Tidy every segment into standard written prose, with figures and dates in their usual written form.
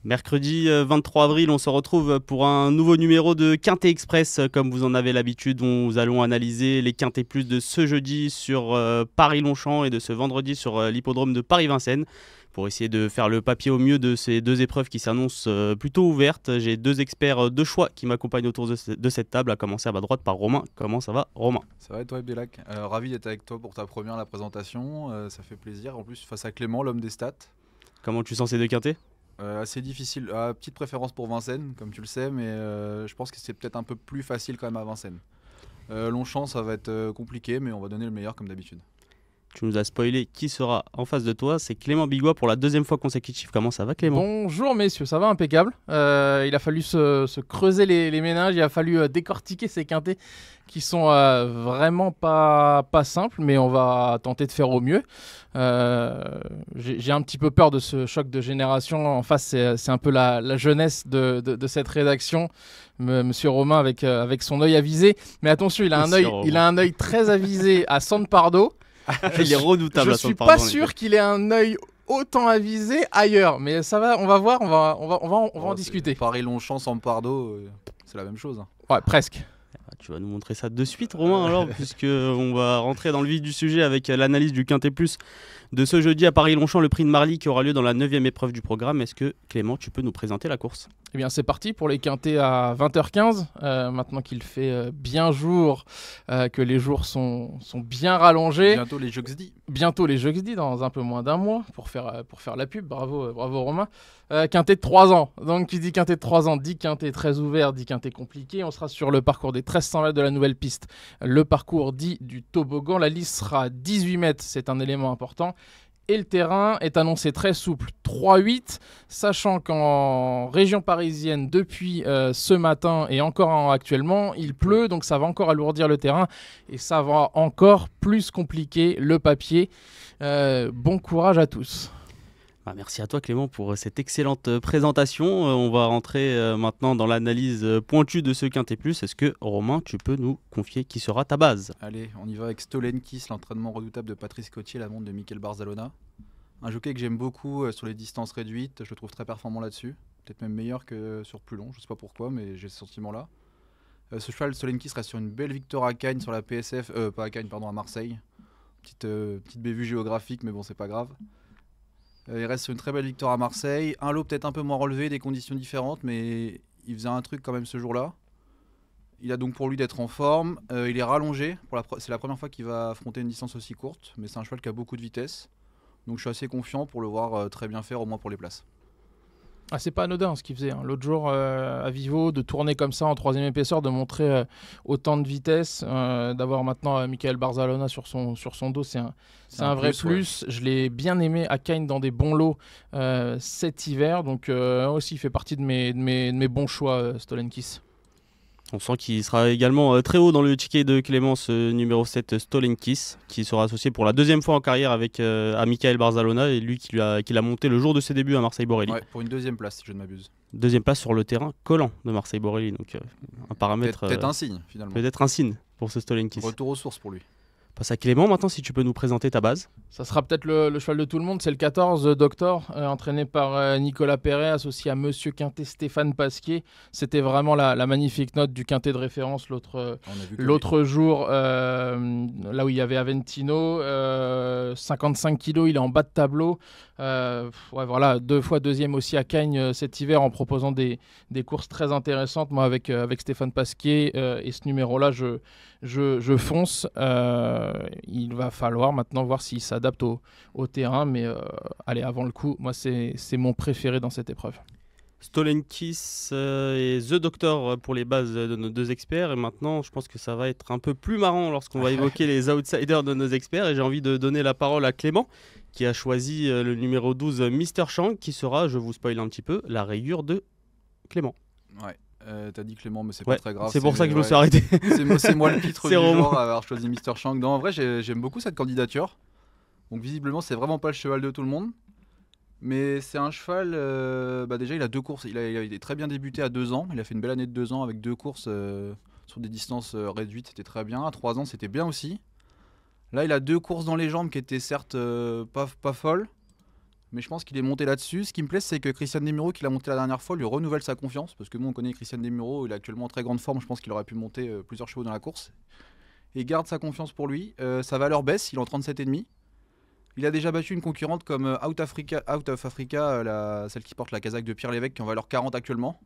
Mercredi 23 avril, on se retrouve pour un nouveau numéro de Quintet Express. Comme vous en avez l'habitude, nous allons analyser les Quintet Plus de ce jeudi sur Paris-Longchamp et de ce vendredi sur l'hippodrome de Paris-Vincennes. Pour essayer de faire le papier au mieux de ces deux épreuves qui s'annoncent plutôt ouvertes, j'ai deux experts de choix qui m'accompagnent autour de cette table, à commencer à ma droite par Romain. Comment ça va, Romain? Ça va et toi, Abdelak? Ravi d'être avec toi pour ta première la présentation, ça fait plaisir. En plus, face à Clément, l'homme des stats. Comment tu sens ces deux quintets? Assez difficile. Petite préférence pour Vincennes, comme tu le sais, mais je pense que c'est peut-être un peu plus facile quand même à Vincennes. Longchamp, ça va être compliqué, mais on va donner le meilleur comme d'habitude. Tu nous as spoilé qui sera en face de toi, c'est Clément Bigois pour la deuxième fois consécutive. Comment ça va, Clément? Bonjour messieurs, ça va impeccable. Il a fallu se creuser les méninges, il a fallu décortiquer ces quintets qui sont vraiment pas simples, mais on va tenter de faire au mieux. J'ai un petit peu peur de ce choc de génération. En face, c'est un peu la jeunesse de cette rédaction. Monsieur Romain avec son œil avisé. Mais attention, il a un œil très avisé à San Pardo. Il est redoutable. Je suis pas sûr qu'il ait un œil autant avisé ailleurs, mais ça va, on va voir, on va en discuter. Paris-Longchamp, San Pardo, c'est la même chose. Ouais, presque. Tu vas nous montrer ça de suite, Romain, alors, puisque on va rentrer dans le vif du sujet avec l'analyse du Quintet Plus de ce jeudi à Paris-Longchamp, le prix de Marly qui aura lieu dans la 9e épreuve du programme. Est-ce que, Clément, tu peux nous présenter la course? Eh bien, c'est parti pour les quintets à 20h15. Maintenant qu'il fait bien jour, que les jours sont bien rallongés. Bientôt les jeudi. Bientôt les jeudi, dans un peu moins d'un mois, pour faire la pub. Bravo Romain. Quintet de 3 ans. Donc, qui dit quintet de 3 ans, dit quintet très ouvert, dit quintet compliqué. On sera sur le parcours des 1300 mètres de la nouvelle piste. Le parcours dit du toboggan. La liste sera à 18 mètres, c'est un élément important. Et le terrain est annoncé très souple, 3-8, sachant qu'en région parisienne, depuis ce matin et encore actuellement, il pleut, donc ça va encore alourdir le terrain et ça va encore plus compliquer le papier. Bon courage à tous. Merci à toi, Clément, pour cette excellente présentation. On va rentrer maintenant dans l'analyse pointue de ce Quintet Plus. Est-ce que, Romain, tu peux nous confier qui sera ta base? Allez, on y va avec Stolenkis, l'entraînement redoutable de Patrice Cottier, la montre de Michael Barzalona. Un jockey que j'aime beaucoup sur les distances réduites, je le trouve très performant là-dessus. Peut-être même meilleur que sur plus long, je ne sais pas pourquoi, mais j'ai ce sentiment-là. Ce cheval, Stolenkis, reste sur une belle victoire à Cagnes sur la PSF, pas à Cagnes, pardon, à Marseille. Petite bévue géographique, mais bon, c'est pas grave. Il reste sur une très belle victoire à Marseille. Un lot peut-être un peu moins relevé, des conditions différentes, mais il faisait un truc quand même ce jour-là. Il a donc pour lui d'être en forme. Il est rallongé. C'est la première fois qu'il va affronter une distance aussi courte, mais c'est un cheval qui a beaucoup de vitesse. Donc je suis assez confiant pour le voir très bien faire, au moins pour les places. Ah, c'est pas anodin ce qu'il faisait. L'autre jour à Vivo, de tourner comme ça en 3e épaisseur, de montrer autant de vitesse, d'avoir maintenant Michael Barzalona sur son dos, c'est un vrai plus. Ouais. Je l'ai bien aimé à Cagnes dans des bons lots cet hiver. Donc aussi, il fait partie de mes bons choix, Stolenkis. On sent qu'il sera également très haut dans le ticket de Clément, ce numéro 7 Stolenkis, qui sera associé pour la deuxième fois en carrière à Michael Barzalona, et lui qui l'a monté le jour de ses débuts à Marseille-Borelli. Ouais, pour une deuxième place, si je ne m'abuse. Deuxième place sur le terrain collant de Marseille-Borelli, donc un paramètre... Peut-être un signe, finalement. Peut-être un signe pour ce Stolenkis. Retour aux sources pour lui. Passe à Clément maintenant, si tu peux nous présenter ta base. Ça sera peut-être le cheval de tout le monde, c'est le 14 Doctor, entraîné par Nicolas Perret, associé à Monsieur Quintet Stéphane Pasquier. C'était vraiment la magnifique note du Quintet de référence l'autre jour, là où il y avait Aventino, 55 kilos, il est en bas de tableau. Voilà, 2 fois deuxième aussi à Cagnes cet hiver en proposant des courses très intéressantes. Moi avec Stéphane Pasquier et ce numéro-là, je fonce. Il va falloir maintenant voir s'il s'adapte au terrain, mais allez, avant le coup, moi c'est mon préféré dans cette épreuve. Stolenkis et The Doctor pour les bases de nos deux experts, et maintenant je pense que ça va être un peu plus marrant lorsqu'on va évoquer les outsiders de nos experts, et j'ai envie de donner la parole à Clément qui a choisi le numéro 12 Mr. Chang, qui sera, je vous spoil un petit peu, la rayure de Clément. Ouais. T'as dit Clément, mais c'est pas très grave. C'est pour ça que je me suis arrêté. C'est moi le pitre du jour à avoir choisi Mr. Chang. Non, en vrai, j'aime beaucoup cette candidature. Donc visiblement, c'est vraiment pas le cheval de tout le monde. Mais c'est un cheval, déjà il a 2 courses. Il a très bien débuté à 2 ans. Il a fait une belle année de 2 ans avec 2 courses sur des distances réduites. C'était très bien. À 3 ans, c'était bien aussi. Là, il a 2 courses dans les jambes qui étaient certes pas folles. Mais je pense qu'il est monté là-dessus. Ce qui me plaît, c'est que Christian Demuro, qui l'a monté la dernière fois, lui renouvelle sa confiance. Parce que nous, on connaît Christian Demuro, il est actuellement en très grande forme. Je pense qu'il aurait pu monter plusieurs chevaux dans la course. Et garde sa confiance pour lui. Sa valeur baisse, il est en 37,5. Il a déjà battu une concurrente comme Out of Africa, celle qui porte la casaque de Pierre Lévesque, qui en valeur 40 actuellement.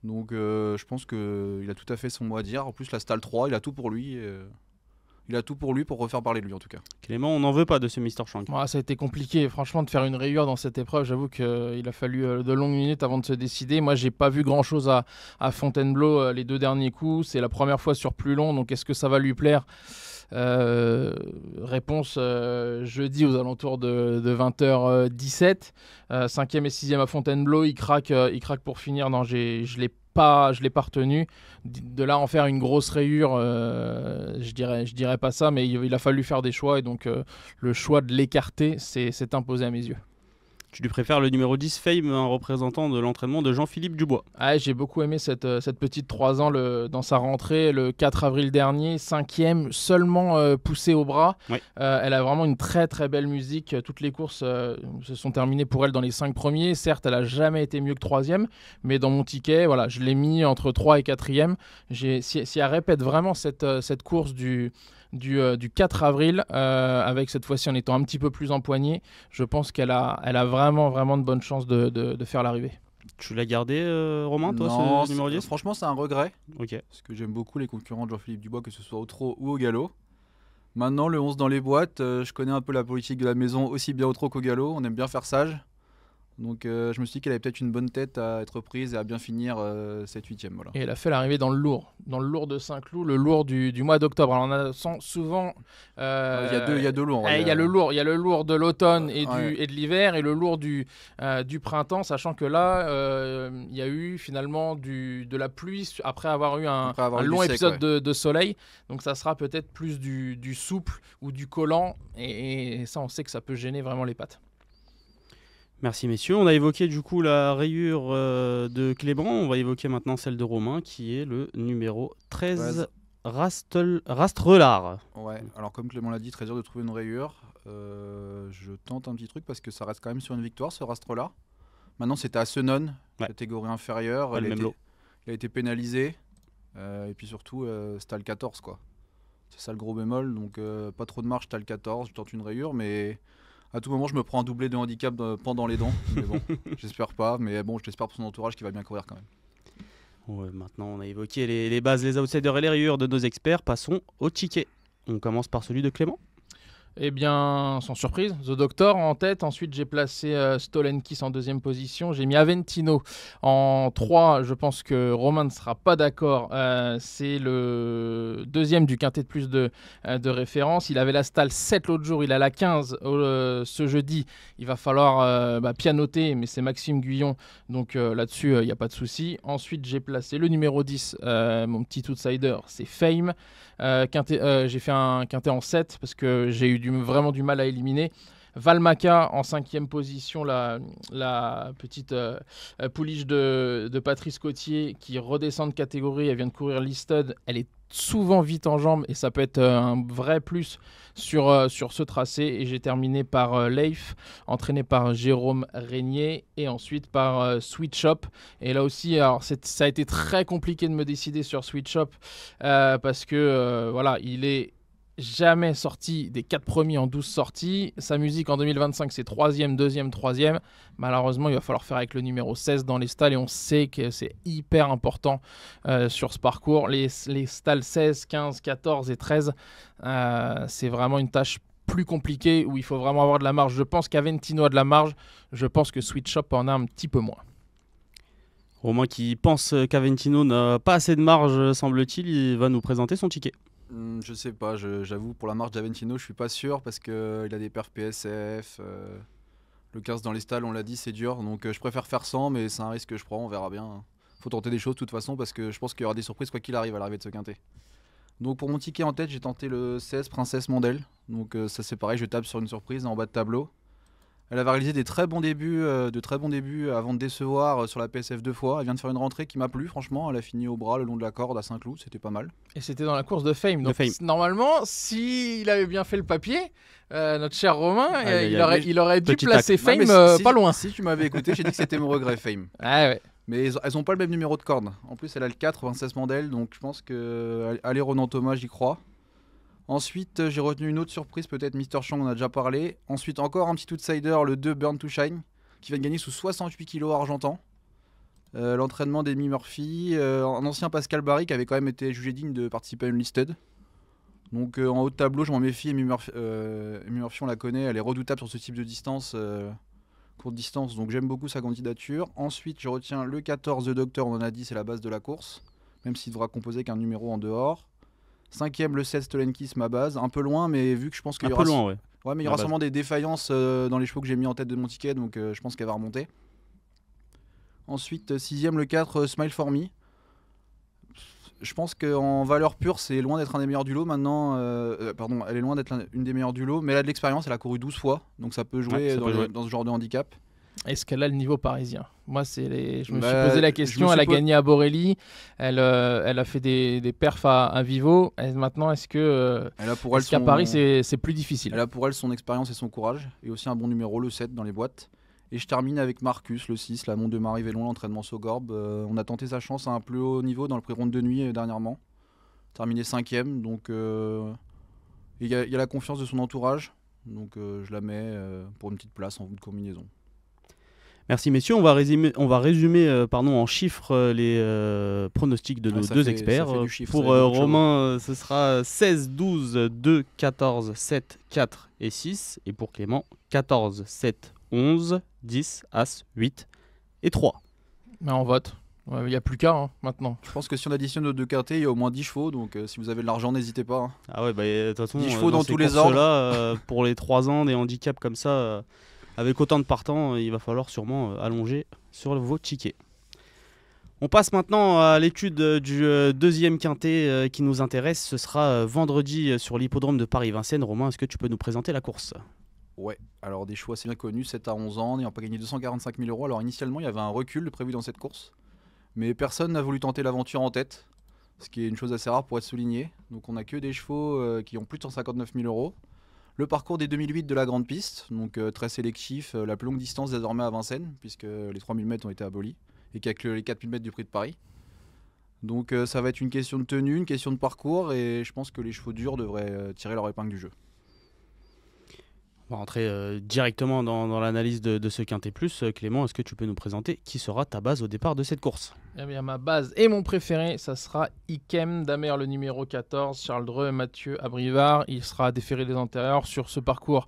Donc je pense qu'il a tout à fait son mot à dire. En plus, la Stal 3, il a tout pour lui. Il a tout pour lui pour refaire parler de lui en tout cas. Clément, on n'en veut pas de ce Mr. Shank. Ça a été compliqué, franchement, de faire une rayure dans cette épreuve. J'avoue qu'il a fallu de longues minutes avant de se décider. Moi, j'ai pas vu grand-chose à Fontainebleau les 2 derniers coups. C'est la première fois sur plus long, donc est-ce que ça va lui plaire ? Réponse jeudi aux alentours de 20h17. 5e et 6e à Fontainebleau, il craque pour finir. Non, je l'ai pas retenu. De là en faire une grosse rayure, je dirais pas ça, mais il a fallu faire des choix et donc le choix de l'écarter s'est imposé à mes yeux. Tu lui préfères le numéro 10 Fame, un représentant de l'entraînement de Jean-Philippe Dubois. J'ai beaucoup aimé cette petite 3 ans dans sa rentrée le 4 avril dernier, 5e, seulement poussée au bras. Oui. Elle a vraiment une très très belle musique. Toutes les courses se sont terminées pour elle dans les 5 premiers. Certes, elle n'a jamais été mieux que 3e, mais dans mon ticket, voilà, je l'ai mis entre 3 et 4e. Si elle répète vraiment cette course du 4 avril, avec cette fois-ci en étant un petit peu plus empoignée, je pense qu'elle a vraiment de bonnes chances de faire l'arrivée. Tu l'as gardé, Romain, toi, non, ce numéro 10 ? Franchement, c'est un regret. Ok. Parce que j'aime beaucoup les concurrents de Jean-Philippe Dubois, que ce soit au trot ou au galop. Maintenant, le 11 dans les boîtes, je connais un peu la politique de la maison, aussi bien au trot qu'au galop. On aime bien faire sage. Donc je me suis dit qu'elle avait peut-être une bonne tête à être prise et à bien finir cette 8e. Voilà. Et elle a fait l'arrivée dans le lourd de Saint-Cloud, le lourd du mois d'octobre. Alors on a souvent... Il y a deux lourds. Il y a le lourd de l'automne et de l'hiver et le lourd du printemps, sachant que là, il y a eu finalement de la pluie après avoir eu un long épisode de soleil. Donc ça sera peut-être plus du souple ou du collant. Et ça, on sait que ça peut gêner vraiment les pattes. Merci messieurs, on a évoqué du coup la rayure de Clément, on va évoquer maintenant celle de Romain qui est le numéro 13, Rastrelard. Ouais, alors comme Clément l'a dit, très dur de trouver une rayure. Je tente un petit truc parce que ça reste quand même sur une victoire ce Rastrelard. Maintenant c'était à Senon, catégorie inférieure, il a été pénalisé et puis surtout c'était à le 14 quoi. C'est ça le gros bémol, donc pas trop de marge, c'était à le 14, je tente une rayure mais... À tout moment, je me prends un doublé de handicap pendant les dents. Mais bon, j'espère pas. Mais bon, j'espère pour son entourage qu'il va bien courir quand même. Ouais, maintenant, on a évoqué les bases, les outsiders et les rayures de nos experts. Passons au ticket. On commence par celui de Clément. Eh bien, sans surprise, The Doctor en tête. Ensuite, j'ai placé Stolenkis en 2e position. J'ai mis Aventino en 3. Je pense que Romain ne sera pas d'accord. C'est le 2e du quintet de plus de référence. Il avait la Stal 7 l'autre jour. Il a la 15 ce jeudi. Il va falloir pianoter, mais c'est Maxime Guyon. Donc là-dessus, il n'y a pas de souci. Ensuite, j'ai placé le numéro 10, mon petit outsider, c'est Fame. J'ai fait un quintet en 7 parce que j'ai eu vraiment du mal à éliminer. Valmaca en 5e position, la petite pouliche de Patrice Cotier qui redescend de catégorie. Elle vient de courir Listed. Elle est souvent vite en jambes et ça peut être un vrai plus sur ce tracé. Et j'ai terminé par Leif, entraîné par Jérôme Régnier, et ensuite par Sweet Shop. Et là aussi, alors ça a été très compliqué de me décider sur Sweet Shop parce que voilà, il est jamais sorti des 4 premiers en 12 sorties. Sa musique en 2025, c'est 3e, 2e, 3e. Malheureusement, il va falloir faire avec le numéro 16 dans les stalles et on sait que c'est hyper important sur ce parcours. Les stalles 16, 15, 14 et 13, c'est vraiment une tâche plus compliquée où il faut vraiment avoir de la marge. Je pense qu'Aventino a de la marge. Je pense que Sweet Shop en a un petit peu moins. Romain qui pense qu'Aventino n'a pas assez de marge, semble-t-il, il va nous présenter son ticket. Je sais pas, j'avoue, pour la marge d'Aventino, je suis pas sûr parce qu'il a des perfs PSF. Le 15 dans les stalles, on l'a dit, c'est dur. Donc je préfère faire 100, mais c'est un risque que je prends, on verra bien. Faut tenter des choses de toute façon parce que je pense qu'il y aura des surprises quoi qu'il arrive à l'arrivée de ce quintet. Donc pour mon ticket en tête, j'ai tenté le 16 Princesse Mandel. Donc ça c'est pareil, je tape sur une surprise en bas de tableau. Elle avait réalisé de très bons débuts avant de décevoir sur la PSF 2 fois. Elle vient de faire une rentrée qui m'a plu, franchement. Elle a fini au bras le long de la corde à Saint-Cloud, c'était pas mal. Et c'était dans la course de Fame. Donc normalement, s'il avait bien fait le papier, notre cher Romain, il aurait dû placer Fame pas loin. Si tu m'avais écouté, j'ai dit que c'était mon regret, Fame. Ah ouais. Mais elles n'ont pas le même numéro de corde. En plus, elle a le 4, 26 mandelles, donc je pense que allez Ronan Thomas, j'y crois. Ensuite, j'ai retenu une autre surprise, peut-être Mr. Chang, on en a déjà parlé. Ensuite, encore un petit outsider, le 2 Burn to Shine, qui vient de gagner sous 68 kg argentan. L'entraînement d'Amy Murphy, un ancien Pascal Barry qui avait quand même été jugé digne de participer à une listed. Donc en haut de tableau, je m'en méfie. Amy Murphy, on la connaît, elle est redoutable sur ce type de distance, courte distance, donc j'aime beaucoup sa candidature. Ensuite, je retiens le 14 The Doctor, on en a dit, c'est la base de la course, même s'il devra composer qu'un numéro en dehors. 5ème, le 7 Stolen Kiss, ma base, un peu loin, mais vu que je pense qu'il y aura, mais il y aura sûrement des défaillances dans les chevaux que j'ai mis en tête de mon ticket, donc je pense qu'elle va remonter. Ensuite, 6ème, le 4 Smile for Me. Je pense qu'en valeur pure, c'est loin d'être un des meilleurs du lot maintenant. Elle est loin d'être une des meilleures du lot, mais elle a de l'expérience, elle a couru 12 fois, donc ça peut jouer dans ce genre de handicap. Est-ce qu'elle a le niveau parisien ? Moi, je me suis posé la question. Elle a gagné à Borelli. Elle a fait des perfs à Vivo. Maintenant, est-ce qu'à Paris, c'est plus difficile ? Elle a pour elle son expérience et son courage. Et aussi un bon numéro, le 7, dans les boîtes. Et je termine avec Marcus, le 6, la monte de Marie-Vélon, l'entraînement Sogorb. On a tenté sa chance à un plus haut niveau dans le prix ronde de nuit dernièrement. Terminé 5ème. Donc, il y a la confiance de son entourage. Donc, je la mets pour une petite place en bout de combinaison. Merci messieurs, on va résumer en chiffres les pronostics de nos deux experts. Pour Romain, ce sera 16, 12, 2, 14, 7, 4 et 6. Et pour Clément, 14, 7, 11, 10, As, 8 et 3. Mais on vote. Il n'y a plus qu'à maintenant. Je pense que si on additionne nos deux quintés, il y a au moins 10 chevaux. Donc si vous avez de l'argent, n'hésitez pas. Ah ouais, de toute façon, 10 chevaux dans tous les ordres. Pour les 3 ans, des handicaps comme ça... Avec autant de partants, il va falloir sûrement allonger sur vos tickets. On passe maintenant à l'étude du deuxième quintet qui nous intéresse. Ce sera vendredi sur l'hippodrome de Paris-Vincennes. Romain, est-ce que tu peux nous présenter la course ? Ouais, alors des chevaux assez bien connus, 7 à 11 ans, n'ayant pas gagné 245 000 €. Alors initialement, il y avait un recul prévu dans cette course. Mais personne n'a voulu tenter l'aventure en tête, ce qui est une chose assez rare pour être souligné. Donc on n'a que des chevaux qui ont plus de 159 000 €. Le parcours des 2008 de la grande piste, donc très sélectif, la plus longue distance désormais à Vincennes, puisque les 3000 mètres ont été abolis, et qu'avec les 4000 mètres du prix de Paris. Donc ça va être une question de tenue, une question de parcours, et je pense que les chevaux durs devraient tirer leur épingle du jeu. On va rentrer directement dans l'analyse de ce quintet plus. Clément, est-ce que tu peux nous présenter qui sera ta base au départ de cette course ? Eh bien, ma base et mon préféré, ça sera Ikem Damer, le numéro 14, Charles Dreux et Mathieu Abrivard. Il sera déféré des antérieurs sur ce parcours.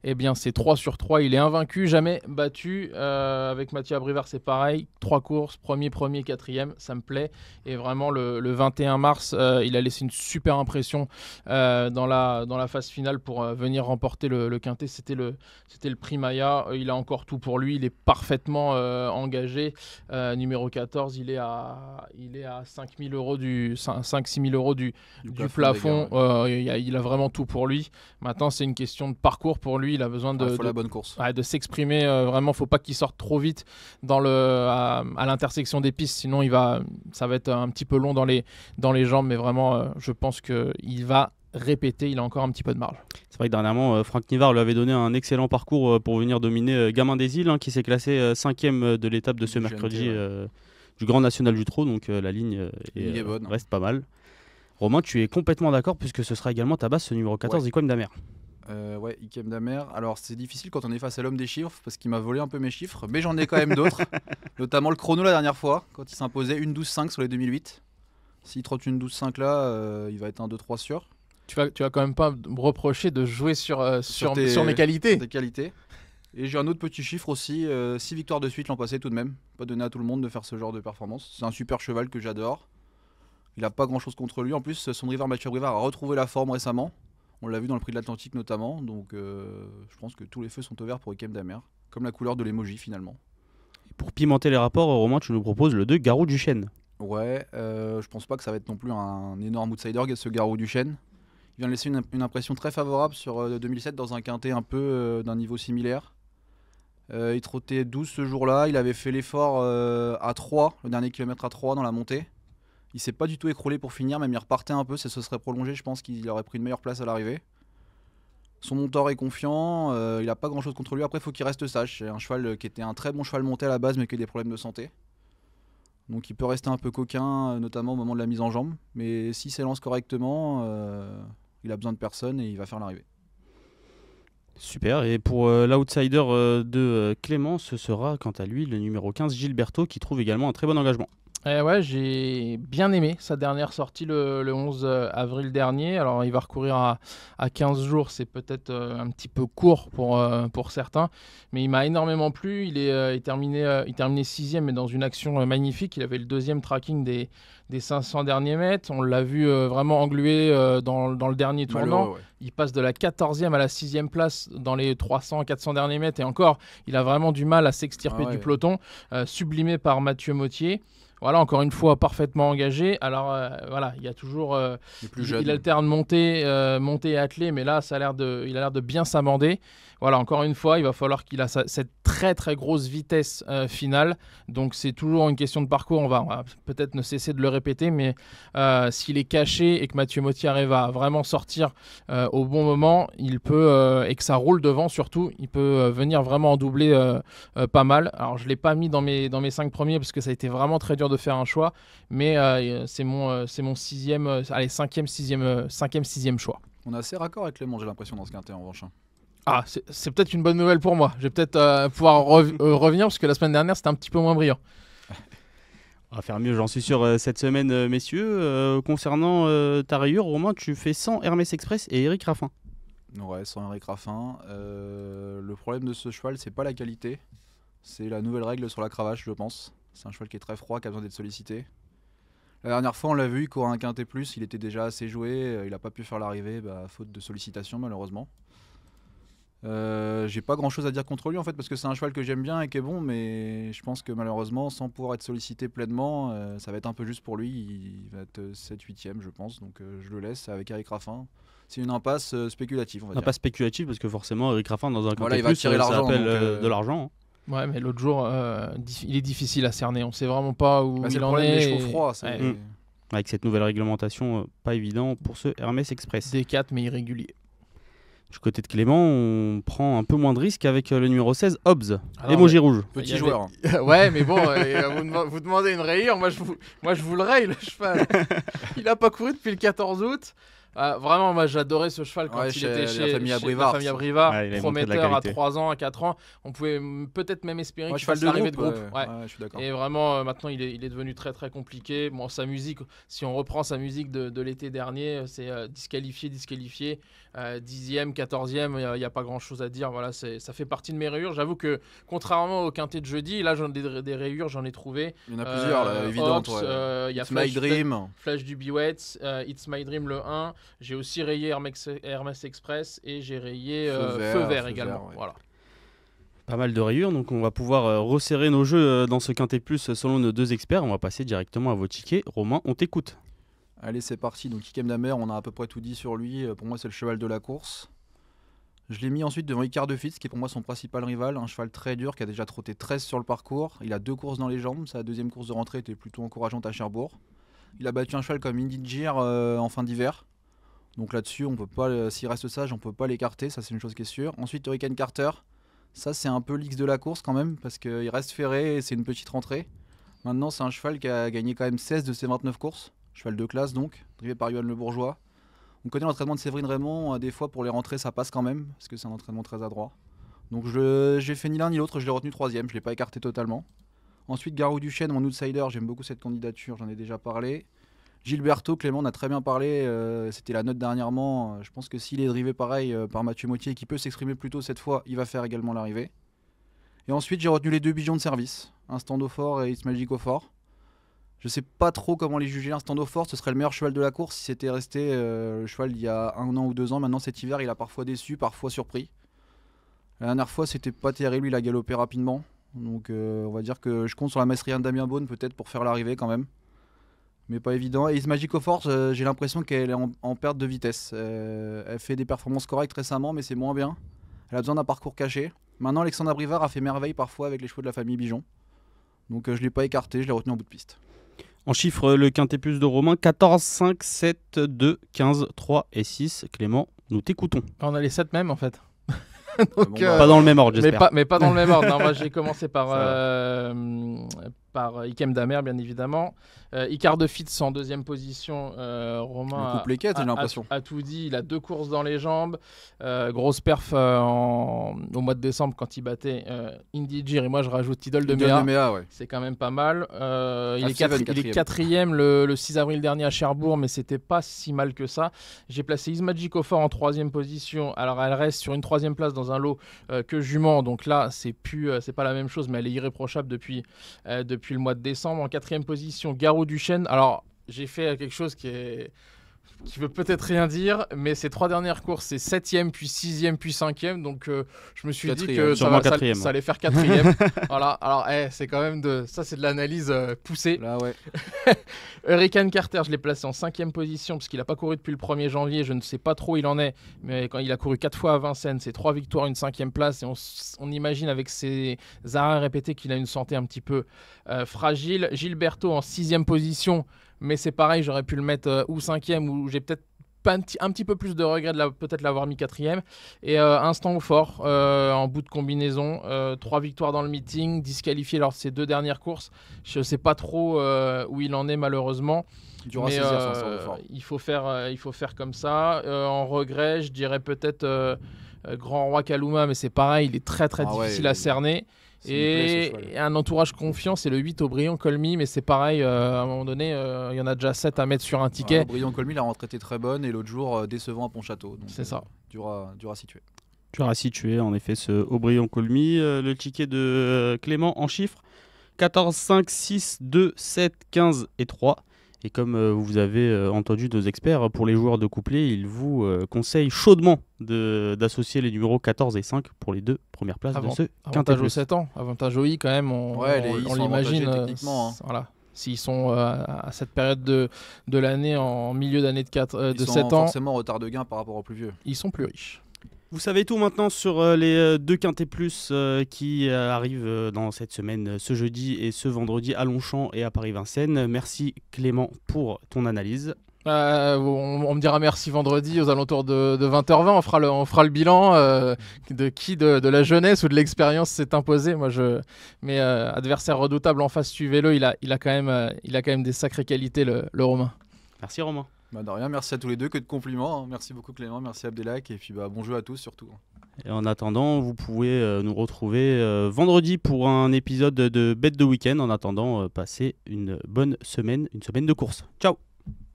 Eh bien, c'est 3 sur 3. Il est invaincu, jamais battu. Avec Mathieu Abrivard, c'est pareil. 3 courses, premier, 4e, ça me plaît. Et vraiment, le 21 mars, il a laissé une super impression dans la phase finale pour venir remporter le quintet. C'était le prix Maya. Il a encore tout pour lui. Il est parfaitement engagé. Numéro 14, il est à 5 000 €, 5-6 000 € du plafond. Il a vraiment tout pour lui. Maintenant, c'est une question de parcours pour lui. Il a besoin la bonne course. De s'exprimer. Vraiment, faut pas qu'il sorte trop vite à l'intersection des pistes. Sinon, ça va être un petit peu long dans les jambes. Mais vraiment, je pense qu'il va répéter. Il a encore un petit peu de marge. C'est vrai que dernièrement, Franck Nivard lui avait donné un excellent parcours pour venir dominer Gamin des Îles, qui s'est classé 5e de l'étape de ce mercredi du Grand National du Trot. Donc la ligne reste pas mal. Romain, tu es complètement d'accord puisque ce sera également ta base, ce numéro 14, Ikem Damer. Ouais, Ikem Damer. Alors c'est difficile quand on est face à l'homme des chiffres parce qu'il m'a volé un peu mes chiffres, mais j'en ai quand même d'autres. Notamment le chrono la dernière fois, quand il s'imposait une 12-5 sur les 2008. S'il trotte une 12-5 là, il va être un 2-3 sûr. Tu vas quand même pas me reprocher de jouer sur mes qualités. Tes qualités. Et j'ai un autre petit chiffre aussi, 6 victoires de suite l'an passé tout de même. Pas donné à tout le monde de faire ce genre de performance. C'est un super cheval que j'adore. Il n'a pas grand chose contre lui. En plus, son rival Mathieu Abrivard a retrouvé la forme récemment. On l'a vu dans le prix de l'Atlantique notamment. Donc je pense que tous les feux sont au vert pour Ikem Damer. Comme la couleur de l'emoji finalement. Et pour pimenter les rapports, Romain, tu nous proposes le 2 Garou du Chêne. Ouais, je pense pas que ça va être non plus un énorme outsider ce Garou du Chêne. Il vient de laisser une impression très favorable sur 2007 dans un quintet un peu d'un niveau similaire. Il trottait 12 ce jour-là. Il avait fait l'effort à 3, le dernier kilomètre à 3 dans la montée. Il s'est pas du tout écroulé pour finir, même il repartait un peu. Ça se serait prolongé, je pense qu'il aurait pris une meilleure place à l'arrivée. Son monteur est confiant, il n'a pas grand-chose contre lui. Après, il faut qu'il reste sage. C'est un cheval qui était un très bon cheval monté à la base, mais qui a des problèmes de santé. Donc il peut rester un peu coquin, notamment au moment de la mise en jambe. Mais s'il s'élance correctement, il a besoin de personne et il va faire l'arrivée. Super, et pour l'outsider de Clément, ce sera quant à lui le numéro 15, Gilberto, qui trouve également un très bon engagement. Ouais, j'ai bien aimé sa dernière sortie le 11 avril dernier. Alors, il va recourir à 15 jours, c'est peut-être un petit peu court pour certains, mais il m'a énormément plu. Il terminait 6e, mais dans une action magnifique. Il avait le 2e tracking des 500 derniers mètres. On l'a vu vraiment englué dans le dernier tournant. Ouais. Il passe de la 14e à la 6e place dans les 300-400 derniers mètres. Et encore, il a vraiment du mal à s'extirper du peloton, sublimé par Mathieu Mottier. Voilà, encore une fois, parfaitement engagé. Alors, voilà, il y a toujours... il alterne montée et attelé, mais là, il a l'air de bien s'amender. Voilà, encore une fois, il va falloir qu'il a cette très, très grosse vitesse finale. Donc, c'est toujours une question de parcours. On va peut-être ne cesser de le répéter, mais s'il est caché et que Mathieu Mottier arrive à vraiment sortir au bon moment, il peut, et que ça roule devant surtout, il peut venir vraiment en doubler pas mal. Alors, je ne l'ai pas mis dans mes 5 premiers parce que ça a été vraiment très dur de faire un choix, mais c'est mon 6e, allez, 5e, 6e choix. On est assez raccord avec Clément, j'ai l'impression, dans ce quintet en revanche. Ah, c'est peut-être une bonne nouvelle pour moi. Je vais peut-être pouvoir revenir parce que la semaine dernière, c'était un petit peu moins brillant. On va faire mieux, j'en suis sûr, cette semaine, messieurs. Concernant ta rayure, Romain, tu fais sans Hermès Express et Eric Raffin. Ouais, sans Eric Raffin. Le problème de ce cheval, c'est pas la qualité. C'est la nouvelle règle sur la cravache, je pense. C'est un cheval qui est très froid, qui a besoin d'être sollicité. La dernière fois, on l'a vu, il courait un quintet plus, il était déjà assez joué, il n'a pas pu faire l'arrivée, faute de sollicitation malheureusement. J'ai pas grand chose à dire contre lui en fait, parce que c'est un cheval que j'aime bien et qui est bon, mais je pense que malheureusement, sans pouvoir être sollicité pleinement, ça va être un peu juste pour lui. Il va être 7-8ème, je pense, donc je le laisse avec Eric Raffin. C'est une impasse spéculative, on va dire. Pas spéculative, parce que forcément, Eric Raffin, dans un quintet il va plus, tirer ça l'argent, appelle donc, de l'argent. Hein. Ouais, mais l'autre jour, il est difficile à cerner. On sait vraiment pas où il en est. Les chevaux froids, Avec cette nouvelle réglementation, pas évident pour ce Hermès Express. D4, mais irrégulier. Du côté de Clément, on prend un peu moins de risques avec le numéro 16, Hobbs, émoji rouge. Petit joueur. Ouais, mais bon, vous demandez une rayure, moi je vous le raye, le cheval. Il a pas couru depuis le 14 août. Vraiment, moi j'adorais ce cheval quand il était chez la famille Abrivard, prometteur à 3 ans, à 4 ans. On pouvait peut-être même espérer qu'il fasse l'arrivée de groupe. Je suis d'accord. Et vraiment, maintenant il est devenu très très compliqué. Bon, sa musique, si on reprend sa musique de l'été dernier, c'est disqualifié. 10e, 14e, il n'y a pas grand chose à dire. Voilà, ça fait partie de mes rayures. J'avoue que contrairement au quintet de jeudi, là des rayures, j'en ai trouvé. Il y en a plusieurs, là, évidentes. Il y a It's My Dream. Flash du Biwet, It's My Dream le 1. J'ai aussi rayé Hermès Express et j'ai rayé Feu Vert également. Ouais. Voilà. Pas mal de rayures, donc on va pouvoir resserrer nos jeux dans ce quintet plus selon nos deux experts. On va passer directement à vos tickets. Romain, on t'écoute. Allez, c'est parti. Donc Ikem Damer, on a à peu près tout dit sur lui. Pour moi, c'est le cheval de la course. Je l'ai mis ensuite devant Icar de Fitz, qui est pour moi son principal rival. Un cheval très dur qui a déjà trotté 13 sur le parcours. Il a 2 courses dans les jambes. Sa deuxième course de rentrée était plutôt encourageante à Cherbourg. Il a battu un cheval comme Indigir en fin d'hiver. Donc là-dessus, on peut pas, s'il reste sage, on peut pas l'écarter. Ça, c'est une chose qui est sûre. Ensuite, Hurricane Carter. Ça, c'est un peu l'X de la course quand même, parce qu'il reste ferré et c'est une petite rentrée. Maintenant, c'est un cheval qui a gagné quand même 16 de ses 29 courses. Cheval de classe donc, drivé par Yoann Le Bourgeois. On connaît l'entraînement de Séverine Raymond, des fois pour les rentrées ça passe quand même, parce que c'est un entraînement très adroit. Donc j'ai fait ni l'un ni l'autre, je l'ai retenu 3ème, je ne l'ai pas écarté totalement. Ensuite Garou Duchesne, mon outsider, j'aime beaucoup cette candidature, j'en ai déjà parlé. Gilberto, Clément, on a très bien parlé, c'était la note dernièrement. Je pense que s'il est drivé pareil par Mathieu Mottier, qui peut s'exprimer plus tôt cette fois, il va faire également l'arrivée. Et ensuite j'ai retenu les 2 bijoux de service, un stand au fort et It's Magic au fort. Je sais pas trop comment les juger. Un stand au fort, ce serait le meilleur cheval de la course si c'était resté le cheval il y a 1 an ou 2 ans. Maintenant cet hiver, il a parfois déçu, parfois surpris. La dernière fois, c'était pas terrible, il a galopé rapidement. Donc on va dire que je compte sur la maestria de Damien Beaune peut-être pour faire l'arrivée quand même. Mais pas évident. Et It's Magic of Force, j'ai l'impression qu'elle est en perte de vitesse. Elle fait des performances correctes récemment, mais c'est moins bien. Elle a besoin d'un parcours caché. Maintenant, Alexandre Abrivard a fait merveille parfois avec les chevaux de la famille Bijon. Donc je ne l'ai pas écarté, je l'ai retenu en bout de piste. En chiffres, le quintet plus de Romain, 14, 5, 7, 2, 15, 3 et 6. Clément, nous t'écoutons. On a les 7 mêmes en fait. Donc, pas dans le même ordre, j'espère. Mais pas dans le même ordre. Non, moi, j'ai commencé par Ikem Damer, bien évidemment. Icar de Fitz en deuxième position. Romain le couple quêtes, j'ai l'impression. A tout dit. Il a 2 courses dans les jambes. Grosse perf au mois de décembre quand il battait Indigir. Et moi, je rajoute Idole de Méa. Ouais. C'est quand même pas mal. Il est quatrième. quatrième le 6 avril dernier à Cherbourg, mais c'était pas si mal que ça. J'ai placé Ismagic Fort en troisième position. Alors, elle reste sur une troisième place dans un lot que jument. Donc là, c'est pas la même chose, mais elle est irréprochable depuis le mois de décembre. En quatrième position, Garou Duchesne. Alors, j'ai fait quelque chose qui veut peut-être rien dire, mais ces 3 dernières courses, c'est 7e, puis 6e, puis 5e. Donc, je me suis dit que ça allait faire 4e. Voilà. Alors, c'est quand même ça, c'est de l'analyse poussée. Là, ouais. Hurricane Carter, je l'ai placé en 5e position parce qu'il n'a pas couru depuis le 1er janvier. Je ne sais pas trop où il en est, mais quand il a couru 4 fois à Vincennes, c'est 3 victoires, une 5e place. Et on imagine avec ses arrêts répétés qu'il a une santé un petit peu fragile. Gilberto en 6e position. Mais c'est pareil, j'aurais pu le mettre ou 5e, ou j'ai peut-être un petit peu plus de regret de peut-être l'avoir mis 4e. Et Instant au fort, en bout de combinaison, 3 victoires dans le meeting, disqualifié lors de ses 2 dernières courses. Je ne sais pas trop où il en est malheureusement. Mais il faut faire comme ça. En regret, je dirais peut-être Grand Roi Kaluma, mais c'est pareil, il est très très difficile à cerner. Et un entourage confiant, c'est le 8 Aubryon Colmy, mais c'est pareil, à un moment donné, il y en a déjà 7 à mettre sur un ticket. Aubryon Colmy, la rentrée était très bonne, et l'autre jour, décevant à Pontchâteau. C'est ça. Dur à situer. Dur à situer, en effet, ce Aubryon Colmy. Le ticket de Clément en chiffres, 14, 5, 6, 2, 7, 15 et 3. Et comme vous avez entendu nos experts, pour les joueurs de couplet, ils vous conseillent chaudement d'associer les numéros 14 et 5 pour les 2 premières places de ce quintet plus. 7 ans, avantage au I quand même, on l'imagine. Techniquement, voilà. S'ils sont à cette période de l'année, en milieu d'année de 7 ans, ils sont forcément en retard de gain par rapport aux plus vieux. Ils sont plus riches. Vous savez tout maintenant sur les 2 quintets plus qui arrivent dans cette semaine, ce jeudi et ce vendredi à Longchamp et à Paris-Vincennes. Merci Clément pour ton analyse. On me dira merci vendredi aux alentours de 20h20. On fera le bilan de la jeunesse ou de l'expérience s'est imposé. Mais adversaire redoutable en face, suivez-le. Il a quand même des sacrées qualités, le Romain. Merci Romain. De rien, merci à tous les deux, que de compliments. Merci beaucoup Clément, merci Abdelak, et puis bon jeu à tous surtout. Et en attendant, vous pouvez nous retrouver vendredi pour un épisode de Bête de Week-end. En attendant, passez une bonne semaine, une semaine de course. Ciao.